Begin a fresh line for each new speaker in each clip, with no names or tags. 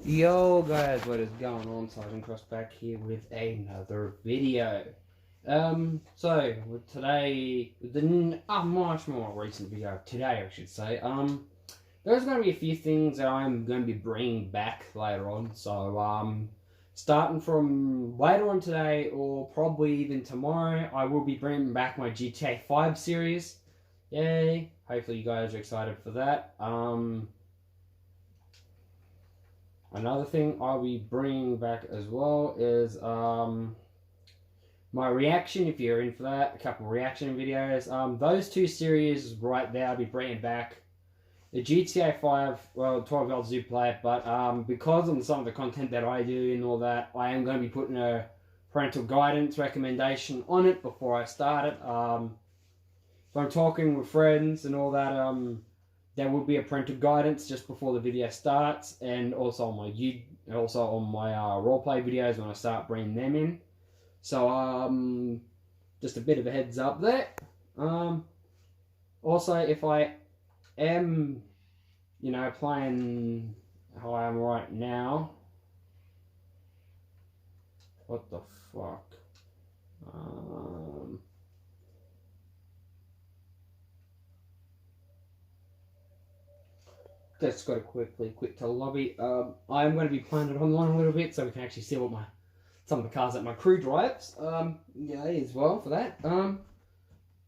Yo guys, what is going on? Sergeant Cross back here with another video. So with today, much more recent video today, I should say. There's going to be a few things that I'm going to be bringing back later on. So starting from later on today, or probably even tomorrow, I will be bringing back my GTA 5 series. Yay! Hopefully you guys are excited for that. Another thing I'll be bringing back as well is my reaction, if you're in for that, a couple of reaction videos. Those two series right there I'll be bringing back. The GTA 5, well, 12 Year Old do play it, but because of some of the content that I do and all that, I am going to be putting a parental guidance recommendation on it before I start it. If I'm talking with friends and all that, there will be a parental guidance just before the video starts, and also on my roleplay videos when I start bringing them in. So just a bit of a heads up there. Also, if I am, playing how I am right now, what the fuck? Just got to quickly quit to lobby. I'm going to be playing it online a little bit so we can actually see what some of the cars that my crew drives. Yeah, as well for that.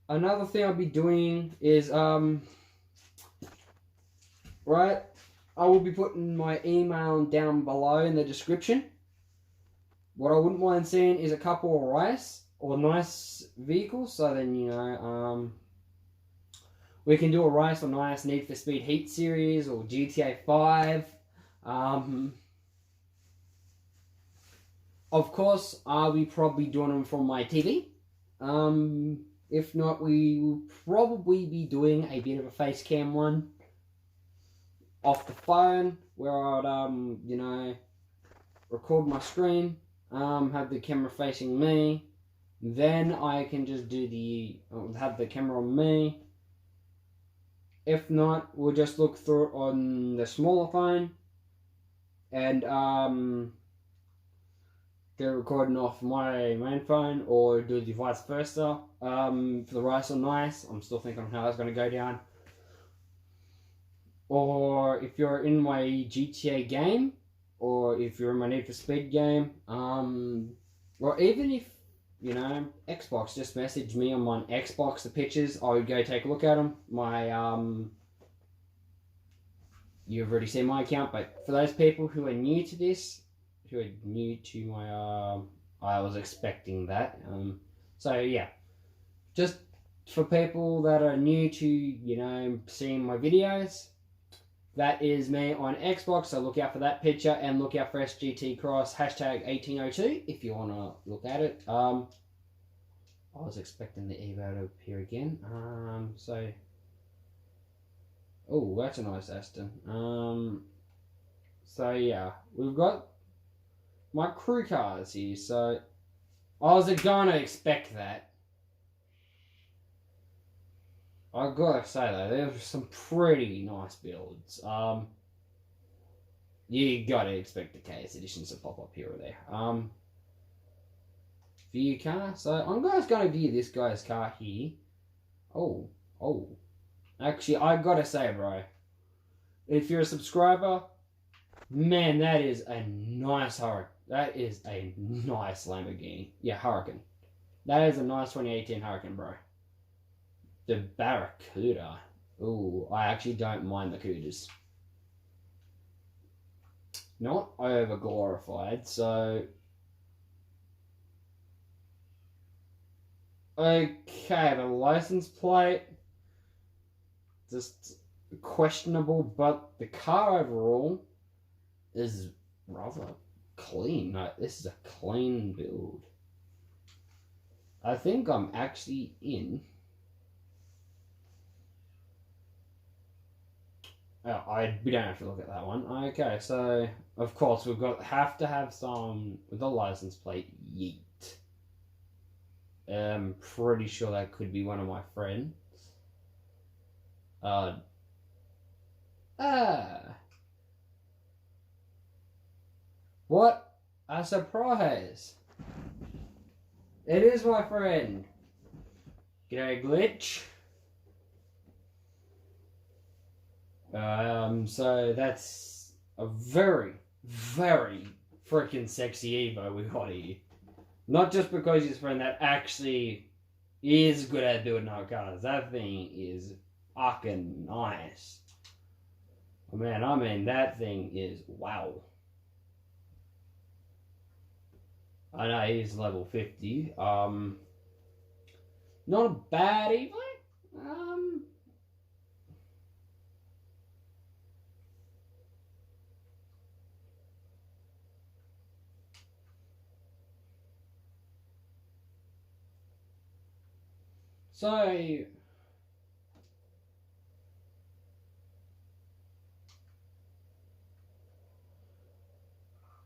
Another thing I'll be doing is right. I will be putting my email down below in the description. What I wouldn't mind seeing is a couple of race or nice vehicles. So then we can do a race on nice Need for Speed Heat Series or GTA 5. Of course, I'll be probably doing them from my TV. If not, we will probably be doing a bit of a face cam one off the phone where I'd, record my screen, have the camera facing me. Then I can just have the camera on me. If not, we'll just look through it on the smaller phone and do recording off my main phone, or do the vice versa. For the rice or nice, I'm still thinking on how that's going to go down. Or if you're in my GTA game, or if you're in my Need for Speed game, or even if Xbox, just message me on my Xbox the pictures. I would go take a look at them. You've already seen my account, but for those people who are new to this, who are new to my, I was expecting that. So yeah, just for people that are new to, seeing my videos, that is me on Xbox, so look out for that picture, and look out for SGT Cross #1802 if you want to look at it. I was expecting the Evo to appear again. Oh, that's a nice Aston. So yeah, we've got my crew cars here. So I was gonna expect that. I gotta say though, there's some pretty nice builds. You gotta expect the KS editions to pop up here or there. View car. So I'm just gonna view this guy's car here. Oh. Actually, I gotta say, bro, if you're a subscriber, man, that is a nice Huracan. That is a nice Lamborghini. Yeah, Huracan. That is a nice 2018 Huracan, bro. The Barracuda. Ooh, I actually don't mind the Cudas. Not over glorified, so. Okay, the license plate. Just questionable, but the car overall is rather clean. This is a clean build. I think I'm actually in. We don't have to look at that one. Okay, so of course have to have some with the license plate. Yeet. I'm pretty sure that could be one of my friends. What a surprise! It is my friend. G'day, Glitch. So that's a very, very freaking sexy Evo we got here. Not just because he's a friend that actually is good at building our cars. That thing is fucking nice. Man, I mean, that thing is wow. I know he's level 50. Not a bad Evo. So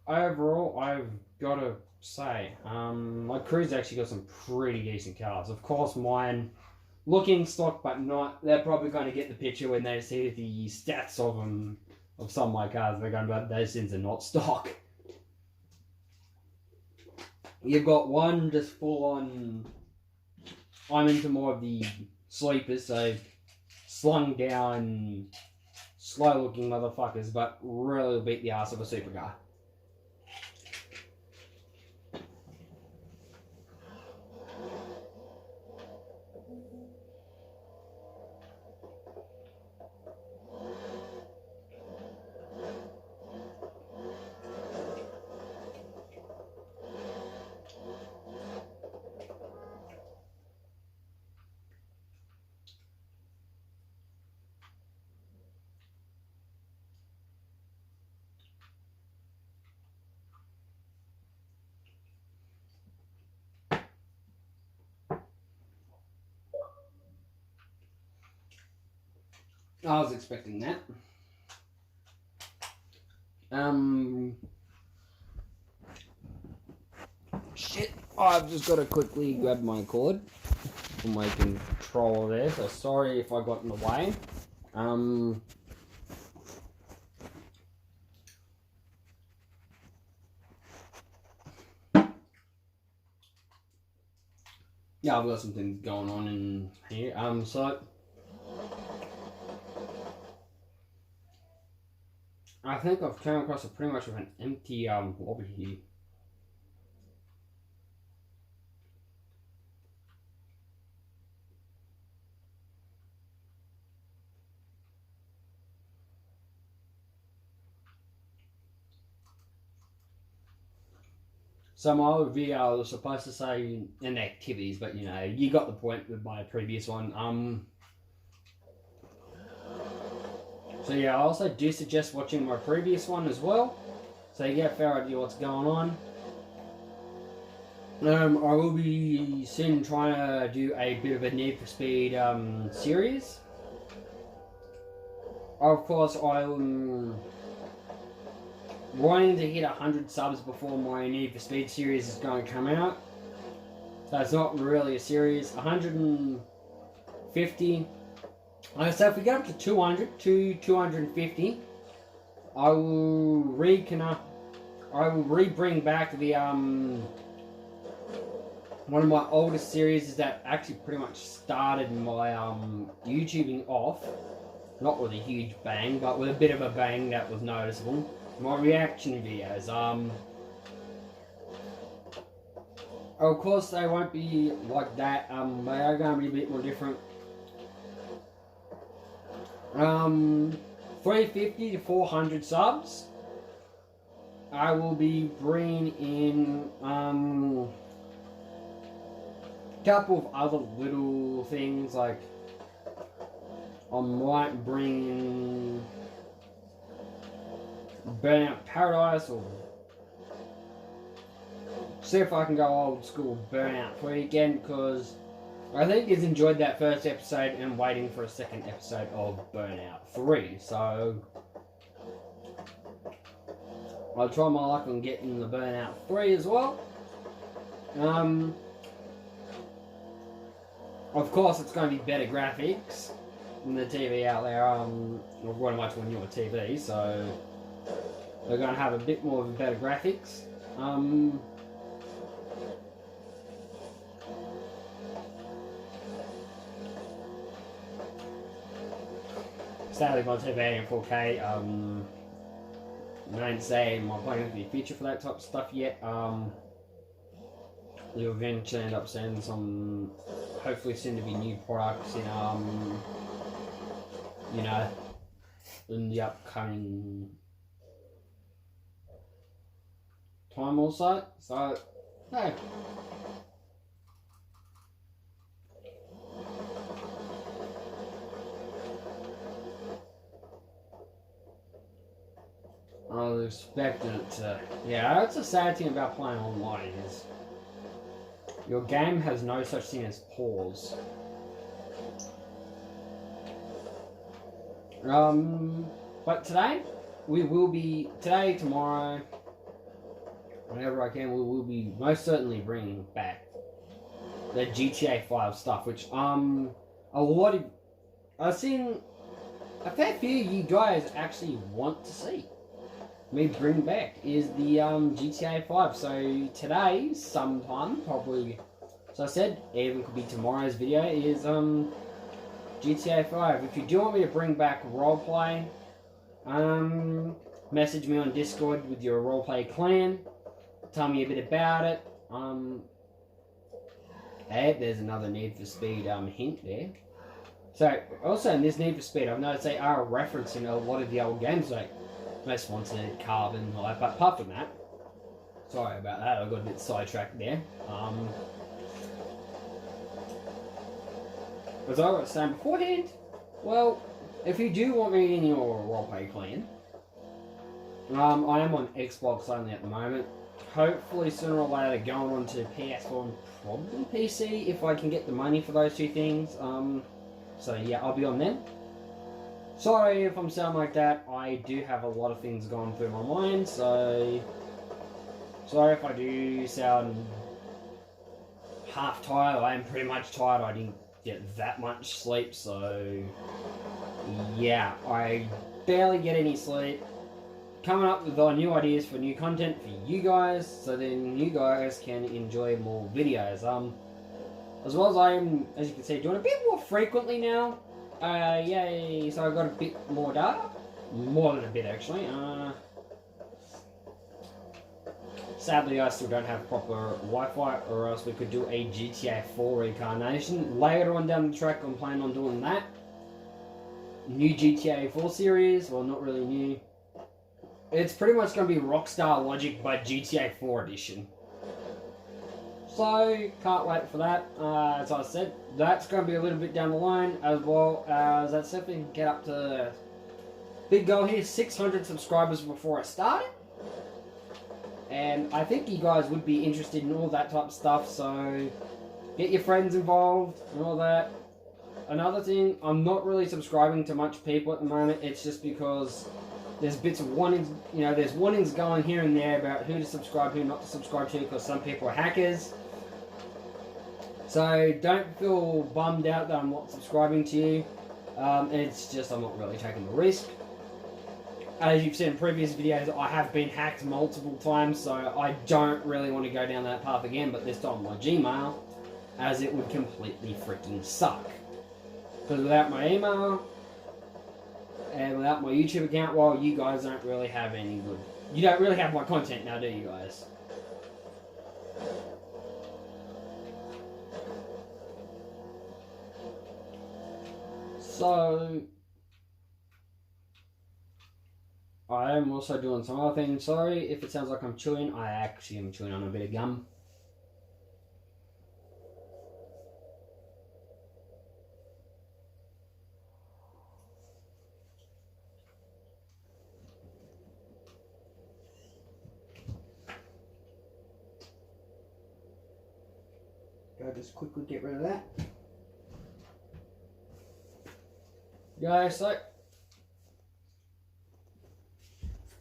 overall, I've got to say, my crew's actually got some pretty decent cars. Of course, mine looking stock, but not. They're probably going to get the picture when they see the stats of them, of some of my cars. They're going to be like, those things are not stock. You've got one just full on. I'm into more of the sleepers, so slung down, slow looking motherfuckers, but really beat the ass of a supercar. I was expecting that. Shit. I've just got to quickly grab my cord from my controller there, so sorry if I got in the way. Yeah, I've got some things going on in here. So I think I've come across pretty much of an empty lobby here. So my old video was supposed to say in activities, but you know, you got the point with my previous one. So yeah, I also do suggest watching my previous one as well, so you get a fair idea what's going on. I will be soon trying to do a bit of a Need for Speed series. Of course, I'm wanting to hit 100 subs before my Need for Speed series is going to come out. So it's not really a series. 150. So if we get up to 200 to 250, I will re-bring back the one of my oldest series that actually pretty much started my YouTubing off. Not with a huge bang, but with a bit of a bang that was noticeable. My reaction videos. Of course, they won't be like that. They are going to be a bit more different. 350 to 400 subs. I will be bringing in a couple of other little things, like I might bring in Burnout Paradise, or see if I can go old school Burnout 3 again, because I think he's enjoyed that first episode and waiting for a second episode of Burnout 3, so I'll try my luck on getting the Burnout 3 as well. Of course, it's going to be better graphics than the TV out there. I've got a much more newer TV, so They're going to have a bit more of a better graphics. Sadly, my TV in 4K. I don't say my plan for the future for that type of stuff yet. We'll eventually end up seeing some, hopefully soon to be new products in you know, in the upcoming time also. So, hey. I was expecting it to. Yeah, that's a sad thing about playing online is your game has no such thing as pause. But today, today, tomorrow, whenever I can, we will be most certainly bringing back the GTA 5 stuff, which, I've seen a fair few of you guys actually want to see me bring back is the GTA 5. So today, sometime, probably, so I said, even could be tomorrow's video, is GTA 5. If you do want me to bring back roleplay, message me on Discord with your roleplay clan, tell me a bit about it. Hey, there's another Need for Speed hint there. So, also in this Need for Speed, I've noticed they are referencing a lot of the old games, like Most Wanted, Carbon, all that. But apart from that, sorry about that, I got a bit sidetracked there. As I was saying beforehand, well, if you do want me in your roleplay clan, I am on Xbox only at the moment. Hopefully sooner or later going on to PS4 and probably PC if I can get the money for those two things. So yeah, I'll be on them. Sorry if I'm sounding like that. I do have a lot of things going through my mind, so sorry if I do sound half tired. I am pretty much tired. I didn't get that much sleep, so yeah, I barely get any sleep. Coming up with new ideas for new content for you guys, so then you guys can enjoy more videos. As well as I am, as you can see, doing a bit more frequently now. Yay! So I got a bit more data, more than a bit actually. Sadly, I still don't have proper Wi-Fi, or else we could do a GTA 4 reincarnation later on down the track. I'm planning on doing that. New GTA 4 series, well, not really new. It's pretty much going to be Rockstar Logic, but GTA 4 edition. So, can't wait for that. As I said, that's going to be a little bit down the line, as well as that's if we can get up to big goal here, 600 subscribers before I start it. And I think you guys would be interested in all that type of stuff, so get your friends involved and all that. Another thing, I'm not really subscribing to much people at the moment. It's just because there's bits of warnings, there's warnings going here and there about who to subscribe, who not to subscribe to, because some people are hackers. So don't feel bummed out that I'm not subscribing to you. It's just I'm not really taking the risk. As you've seen in previous videos, I have been hacked multiple times, so I don't really want to go down that path again, but this time my Gmail, as it would completely freaking suck. Because without my email, and without my YouTube account, well, you guys don't really have any good... You don't really have my content now, do you guys? So, I am also doing some other things. Sorry if it sounds like I'm chewing. I actually am chewing on a bit of gum. I'll just quickly get rid of that. Guys, so of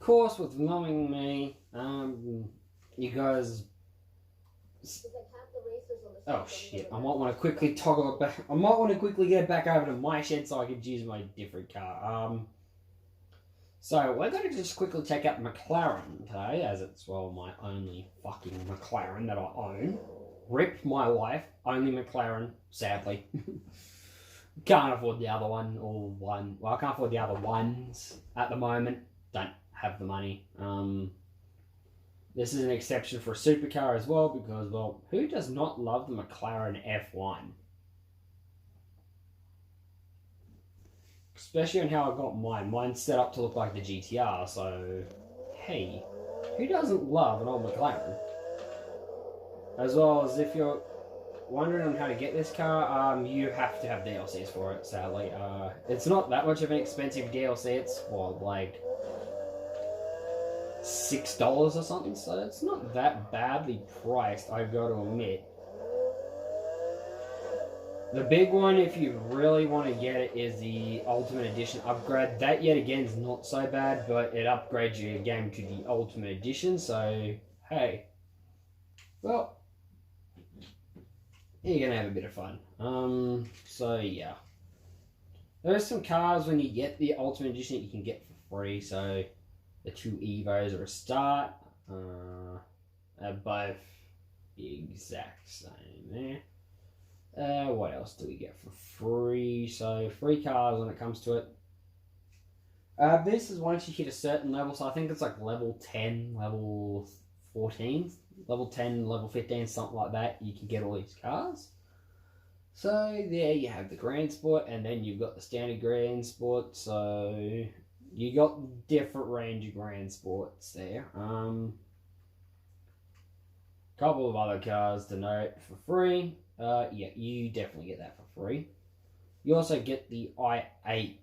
course, with knowing me, you guys. Oh shit! I might want to quickly toggle it back. I might want to quickly get back over to my shed so I can use my different car. So we're going to just quickly check out McLaren today, as it's, well, my only fucking McLaren that I own. Rip my life, only McLaren, sadly. Can't afford the other one, or one. Well, I can't afford the other ones at the moment. Don't have the money. This is an exception for a supercar as well, because, well, who does not love the McLaren F1? Especially on how I got mine. Mine's set up to look like the GTR, so hey, who doesn't love an old McLaren? As well as, if you're wondering on how to get this car, you have to have DLCs for it, sadly. It's not that much of an expensive DLC, it's, well, like $6 or something, so it's not that badly priced, I've got to admit. The big one, if you really want to get it, is the Ultimate Edition upgrade. That, yet again, is not so bad, but it upgrades your game to the Ultimate Edition, so, hey. Well, you're going to have a bit of fun. So, yeah. There are some cars, when you get the Ultimate Edition, that you can get for free, so the 2 Evos are a start. They're both the exact same there. What else do we get for free? So, free cars when it comes to it. This is once you hit a certain level, so I think it's like level 10, level 14, level 10, level 15, something like that. You can get all these cars. So, there you have the Grand Sport, and then you've got the standard Grand Sport, so you got different range of Grand Sports there. Couple of other cars to note for free. Yeah, you definitely get that for free. You also get the i8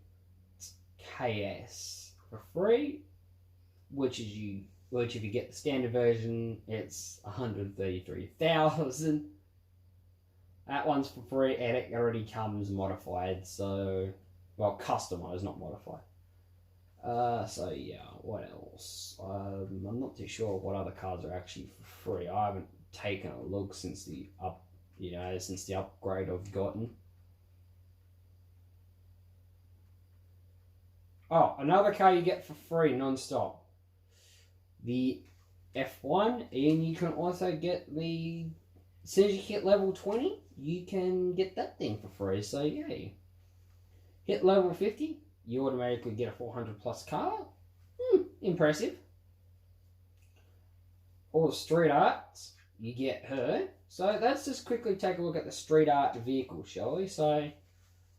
KS for free, which if you get the standard version, it's 133,000. That one's for free, and it already comes modified, so, well, customized, not modified. So yeah, what else? I'm not too sure what other cars are actually for free. I haven't taken a look since the upgrade I've gotten. Oh, another car you get for free non-stop. The F1, and you can also get the, as soon as you hit level 20, you can get that thing for free, so yeah. Hit level 50, you automatically get a 400 plus car. Impressive. Or Street Arts, you get her. So let's just quickly take a look at the Street Art vehicle, shall we? So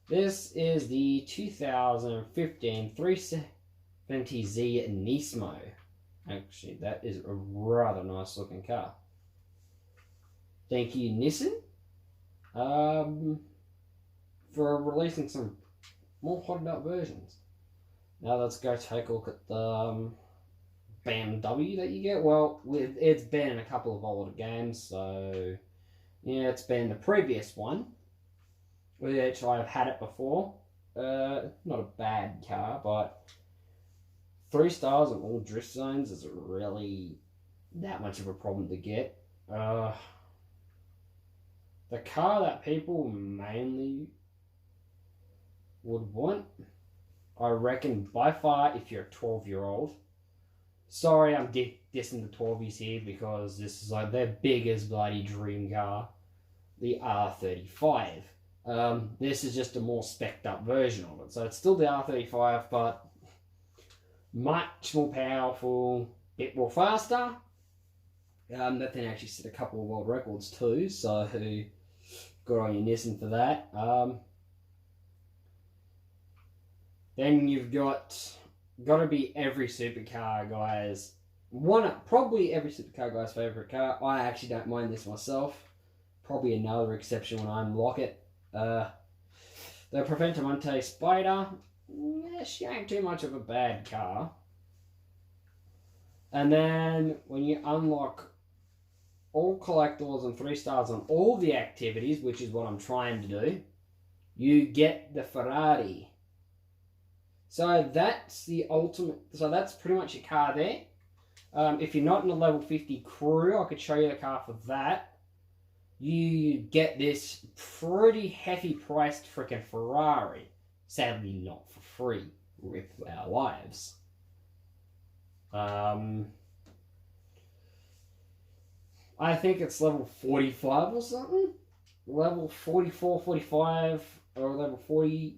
this is the 2015 370Z Nismo. Actually, that is a rather nice looking car. Thank you, Nissan, for releasing some more hotted up versions. Now let's go take a look at the BMW that you get. Well, it's been in a couple of older games, so yeah, it's been the previous one, which I've had it before. Not a bad car, but 3 stars on all drift zones isn't really that much of a problem to get. The car that people mainly would want, I reckon, by far, if you're a 12-year-old. Sorry, I'm dissing the 12s here, because this is like their biggest bloody dream car, the R35. This is just a more spec'd up version of it. So it's still the R35, but much more powerful, bit more faster. That thing actually set a couple of world records too, so good on you, Nissan, for that. Then you've got to be every supercar guy's probably every supercar guy's favourite car. I actually don't mind this myself. Probably another exception when I unlock it. The Preventimante Spider. Yeah, she ain't too much of a bad car. And then when you unlock all collectibles and 3 stars on all the activities, which is what I'm trying to do, you get the Ferrari. So that's the ultimate. So that's pretty much your car there. If you're not in a level 50 crew, I could show you the car for that. You get this pretty hefty priced freaking Ferrari. Sadly not for free. Rip our lives. I think it's level 45 or something. Level 44, 45, or level 40.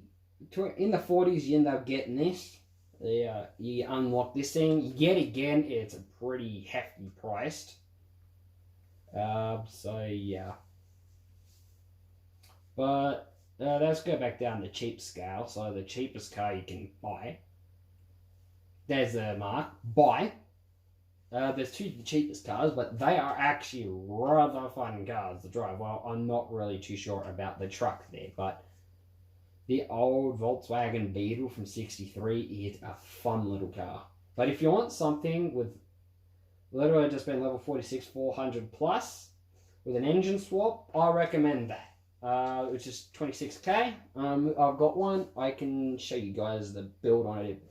In the 40s, you end up getting this. Yeah, you unlock this thing. Yet again, it's a pretty hefty priced. So yeah. But let's go back down the cheap scale. So the cheapest car you can buy. There's a mark. Buy. There's two cheapest cars, but they are actually rather fun cars to drive. Well, I'm not really too sure about the truck there, but the old Volkswagen Beetle from '63 is a fun little car. But if you want something with literally just been level 46, 400 plus, with an engine swap, I recommend that. Which is 26k. I've got one. I can show you guys the build on it.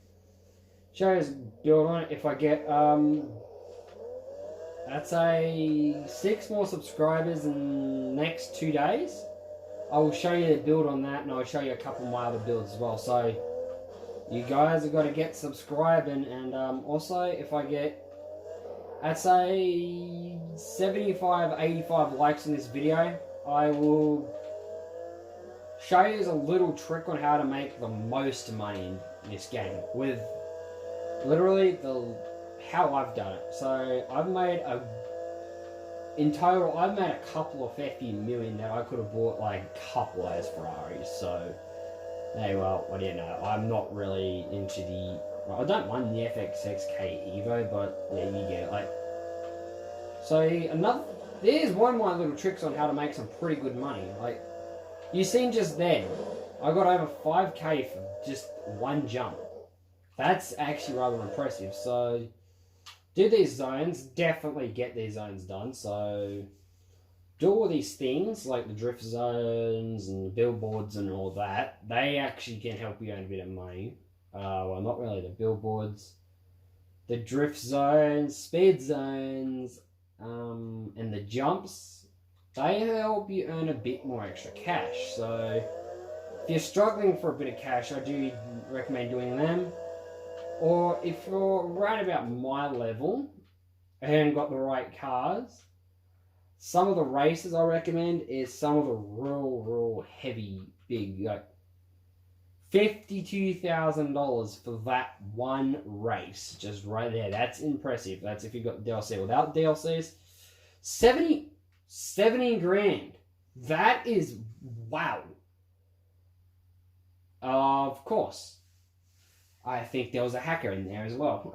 If I get that's a 6 more subscribers in the next 2 days. I will show you the build on that, and I'll show you a couple of my other builds as well. So you guys have got to get subscribed, and also if I get, I'd say 75, 85 likes on this video, I will show you a little trick on how to make the most money in this game with literally how I've done it. So I've made in total, I've made a couple of 50 million that I could have bought like a couple of those Ferraris. So, hey, well, what do you know? I'm not really into I don't mind the FXXK Evo, but yeah, you get it. Like, so there's one of my little tricks on how to make some pretty good money. Like, you seen just then, I got over 5k for just one jump. That's actually rather impressive. So, do these zones, definitely get these zones done. So, do all these things like the drift zones and the billboards and all that. They actually can help you earn a bit of money. Well, not really the billboards. The drift zones, speed zones, and the jumps, they help you earn a bit more extra cash. So, if you're struggling for a bit of cash, I do recommend doing them. Or if you're right about my level and got the right cars, some of the races I recommend is some of the real heavy, big, like $52,000 for that one race, just right there. That's impressive. That's if you got the DLC. Without DLCs, 70 grand. That is wow. Of course. I think there was a hacker in there as well.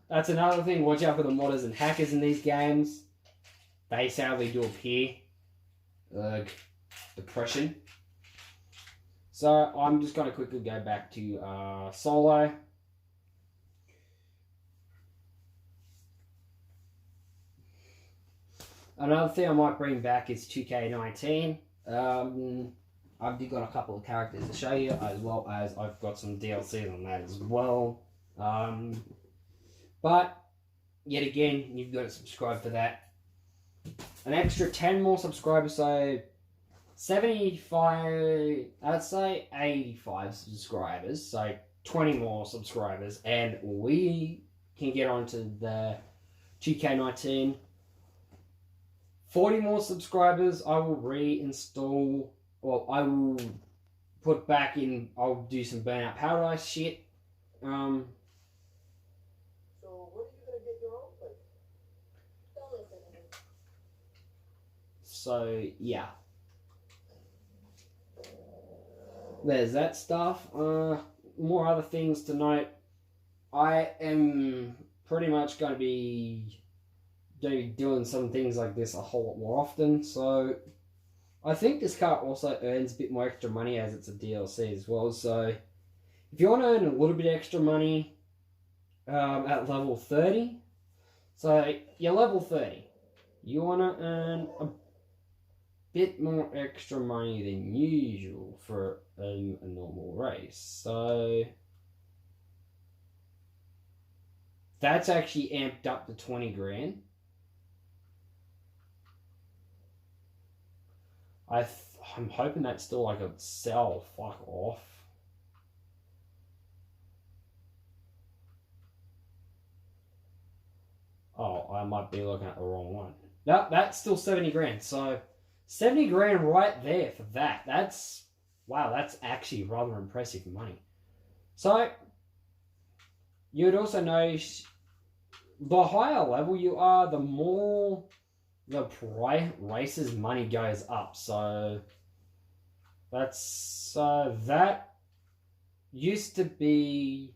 That's another thing. Watch out for the modders and hackers in these games. They sadly do appear. Depression. So I'm just going to quickly go back to solo. Another thing I might bring back is 2K19. I've got a couple of characters to show you, as well as I've got some DLCs on that as well. But, yet again, you've got to subscribe for that. An extra 10 more subscribers, so 75, I'd say 85 subscribers, so 20 more subscribers, and we can get onto the 2K19. 40 more subscribers, I will reinstall. Well, I will put back in, I'll do some Burnout Paradise shit.
So, when are you going to get your own place? Don't listen to him.
So, yeah. There's that stuff. More other things to note. I am pretty much going to be doing some things like this a whole lot more often, so I think this car also earns a bit more extra money as it's a DLC as well. So if you want to earn a little bit extra money at level 30, so you're level 30, you want to earn a bit more extra money than usual for a normal race. So that's actually amped up to 20 grand. I'm hoping that's still like a sell. Fuck off. Oh, I might be looking at the wrong one. No, that's still 70 grand. So 70 grand right there for that. Wow, that's actually rather impressive money. So you'd also notice the higher level you are, the more the race's money goes up. So that used to be,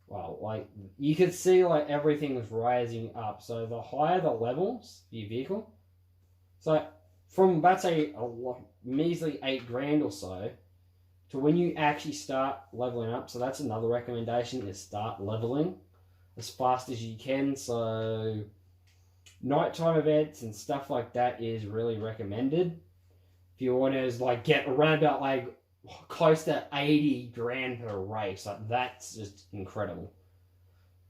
well, like you could see like everything was rising up. So the higher the levels of your vehicle, so from let's say a measly 8 grand or so to when you actually start leveling up. So that's another recommendation, is start leveling as fast as you can. So nighttime events and stuff like that is really recommended if you want to like get around about like close to 80 grand per race. Like that's just incredible.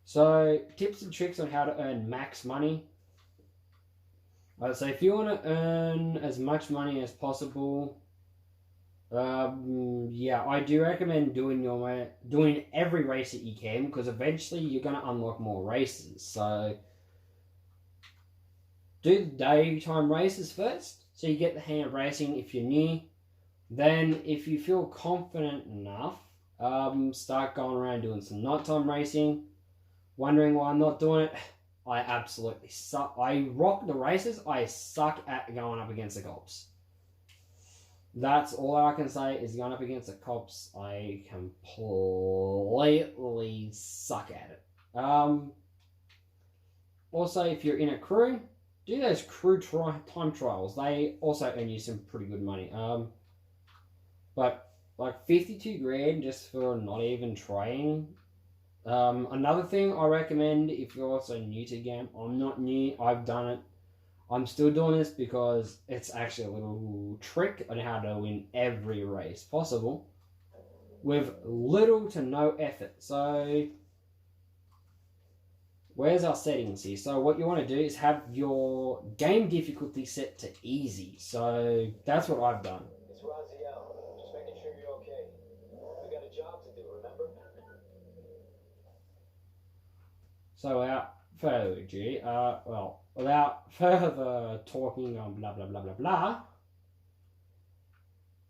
So tips and tricks on how to earn max money. I'd say if you want to earn as much money as possible, yeah, I do recommend doing every race that you can, because eventually you're going to unlock more races. So do the daytime races first, so you get the hang of racing if you're new. Then if you feel confident enough, start going around doing some nighttime racing. Wondering why I'm not doing it? I absolutely suck. I rock the races. I suck at going up against the cops. That's all I can say, is going up against the cops. I completely suck at it. Also, if you're in a crew, do those crew time trials. They also earn you some pretty good money. But like 52 grand just for not even trying. Another thing I recommend if you're also new to the game, I'm not new, I've done it. I'm still doing this because it's actually a little trick on how to win every race possible with little to no effort. So where's our settings here? So what you want to do is have your game difficulty set to easy. So that's what I've done.
It's Raziel. Just making sure you're okay. We got a job to do, remember?
So without further ado, without further talking on blah blah blah blah blah,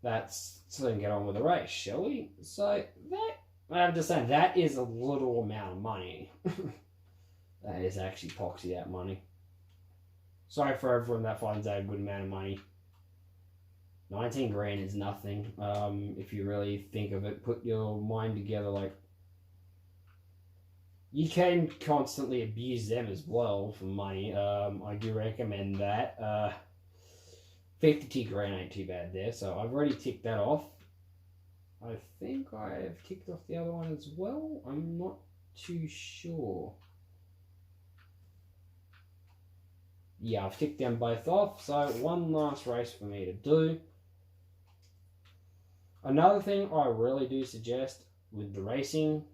let's get on with the race, shall we? So that, I have to say, that is a little amount of money. That is actually poxy out money. Sorry for everyone that finds that a good amount of money. 19 grand is nothing. If you really think of it, put your mind together, like, you can constantly abuse them as well for money. I do recommend that. 52 grand ain't too bad there, so I've already ticked that off. I think I've ticked off the other one as well. I'm not too sure. Yeah, I've ticked them both off, so one last race for me to do. Another thing I really do suggest with the racing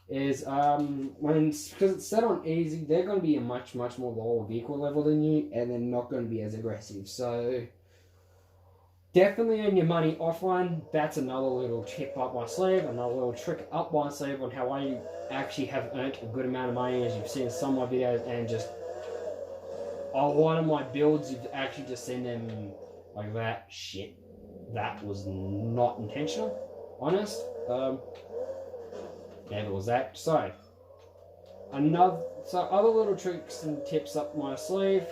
is because it's set on easy, they're going to be a much more lower vehicle level than you, and they're not going to be as aggressive. So definitely earn your money offline. That's another little tip up my sleeve, another little trick up my sleeve on how I actually have earned a good amount of money, as you've seen in some of my videos, and just a lot of my builds, you've actually just seen them like that. Shit, that was not intentional, honest. Never was that. So other little tricks and tips up my sleeve.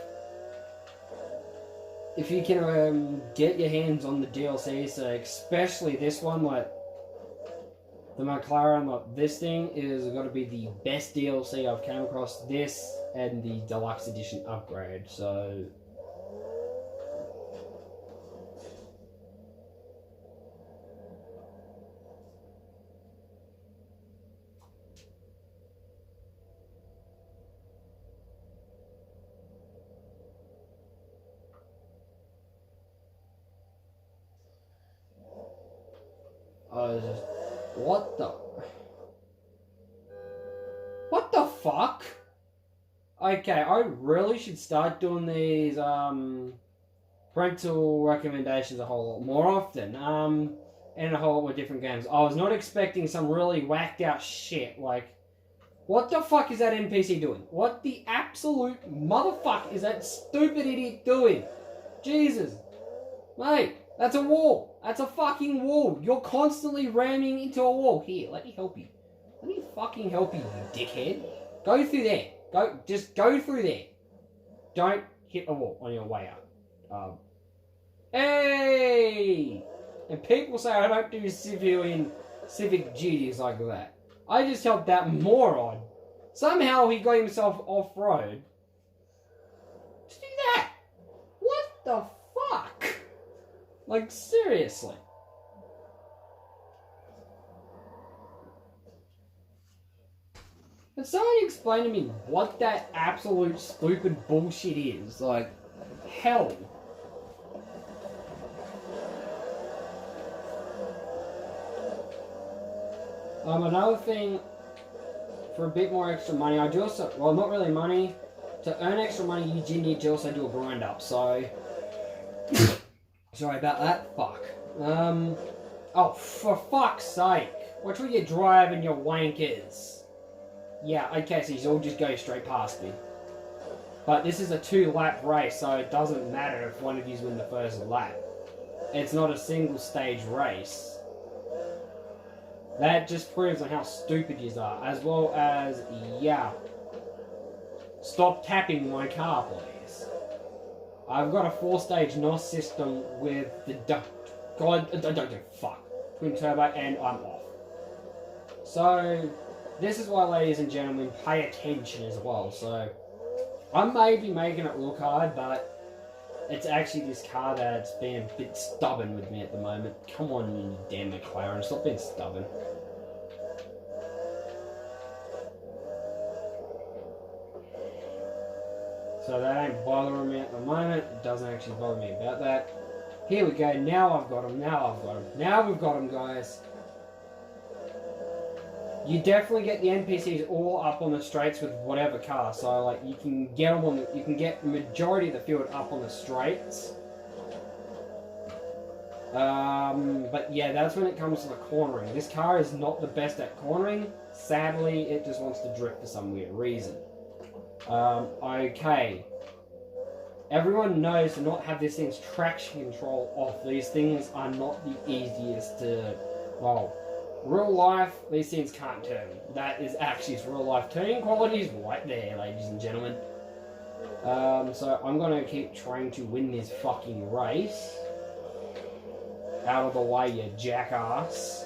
If you can get your hands on the DLC, so especially this one, like the McLaren, like this thing is got to be the best DLC I've came across. This and the deluxe edition upgrade. So what the fuck? Okay, I really should start doing these parental recommendations a whole lot more often. And a whole lot more different games. I was not expecting some really whacked out shit. Like, What the fuck is that NPC doing? What the absolute motherfucker is that stupid idiot doing? Jesus. Mate, that's a wall. That's a fucking wall. You're constantly ramming into a wall. Here, let me help you. Let me fucking help you, you dickhead. Go through there. Just go through there. Don't hit a wall on your way out. Hey! And people say I don't do civic duties like that. I just helped that moron. Somehow he got himself off-road. To do that. What the fuck? Like, seriously. Can someone explain to me what that absolute stupid bullshit is? Like, hell. Another thing, for a bit more extra money, I do also, well, not really money, to earn extra money, you do need to also do a grind up, so, sorry about that, fuck. Oh, for fuck's sake, watch where you're driving, your wankers. Yeah, okay, so you all just go straight past me. But this is a 2-lap race, so it doesn't matter if one of you's win the first lap. It's not a single stage race. That just proves on how stupid you are, as well as, yeah. Stop tapping my car, please. I've got a 4-stage NOS system with the fuck. Twin turbo, and I'm off. So, this is why, ladies and gentlemen, pay attention as well. So, I may be making it look hard, but it's actually this car that's been a bit stubborn with me at the moment. Come on, you damn McLaren, stop being stubborn. So that ain't bothering me at the moment. It doesn't actually bother me about that. Here we go. Now I've got him. Now I've got him. Now we've got him, guys. You definitely get the NPCs all up on the straights with whatever car. So like you can get them on. You can get the majority of the field up on the straights. But yeah, that's when it comes to the cornering. This car is not the best at cornering. Sadly, it just wants to drift for some weird reason. Okay. Everyone knows to not have this thing's traction control off. These things are not the easiest to, well, real life, these things can't turn. That is actually its real life turning qualities right there, ladies and gentlemen. So I'm gonna keep trying to win this fucking race. Out of the way, you jackass.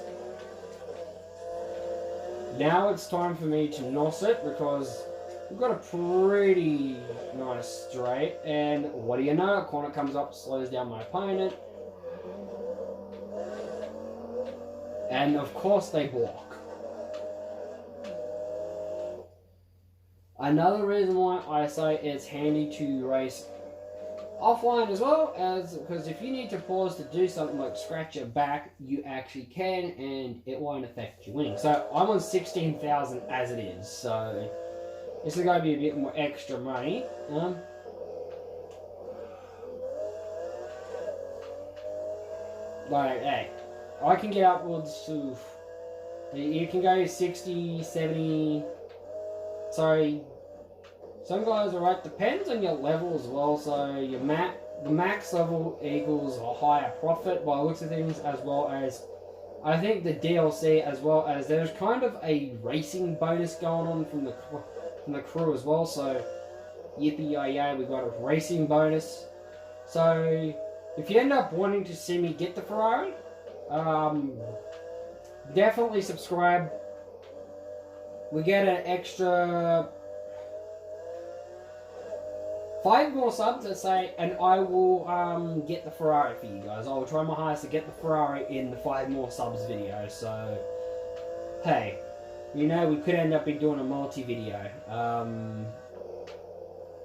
Now it's time for me to NOS it because we've got a pretty nice straight, and what do you know? A corner comes up, slows down my opponent. And of course they block. Another reason why I say it's handy to race offline as well, as because if you need to pause to do something like scratch your back, you actually can, and it won't affect your winning. So I'm on 16,000 as it is, so this is going to be a bit more extra money. Like, hey, I can get upwards to, you can go 60, 70, sorry, some guys are right, depends on your level as well, so your the max level equals a higher profit by the looks of things, as well as, I think the DLC, as well as there's kind of a racing bonus going on from the crew as well, so yippee-yay-yay, we got a racing bonus. So if you end up wanting to see me get the Ferrari, definitely subscribe. We get an extra 5 more subs, let's say, and I will get the Ferrari for you guys. I will try my hardest to get the Ferrari in the 5 more subs video. So hey, you know, we could end up doing a multi-video.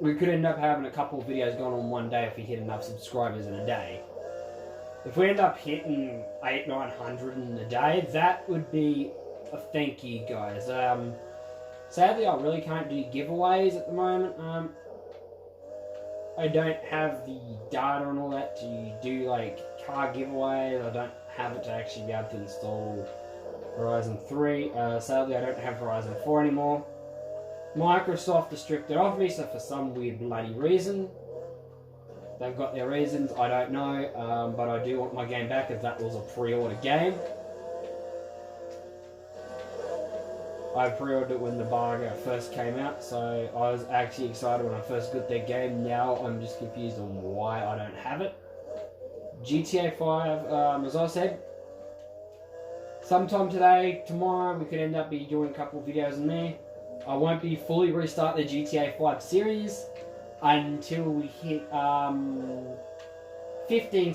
We could end up having a couple of videos going on one day if we hit enough subscribers in a day. If we end up hitting 800-900 in a day, that would be a thank you, guys. Sadly, I really can't do giveaways at the moment. I don't have the data and all that to do like car giveaways. I don't have it to actually be able to install Horizon 3. Sadly, I don't have Horizon 4 anymore. Microsoft has stripped it off me, so for some weird bloody reason. They've got their reasons, I don't know, but I do want my game back as that was a pre-order game. I pre-ordered it when the embargo first came out, so I was actually excited when I first got their game. Now I'm just confused on why I don't have it. GTA 5, as I said, sometime today, tomorrow, we could end up be doing a couple of videos in there. I won't be fully restart the GTA 5 series until we hit 15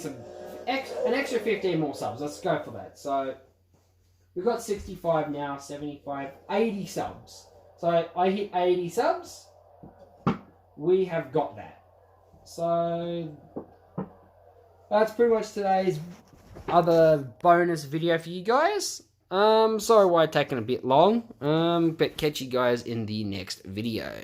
an extra 15 more subs. Let's go for that. So we've got 65 now, 75, 80 subs. So I hit 80 subs. We have got that. So that's pretty much today's other bonus video for you guys. Sorry why it's taking a bit long. But catch you guys in the next video.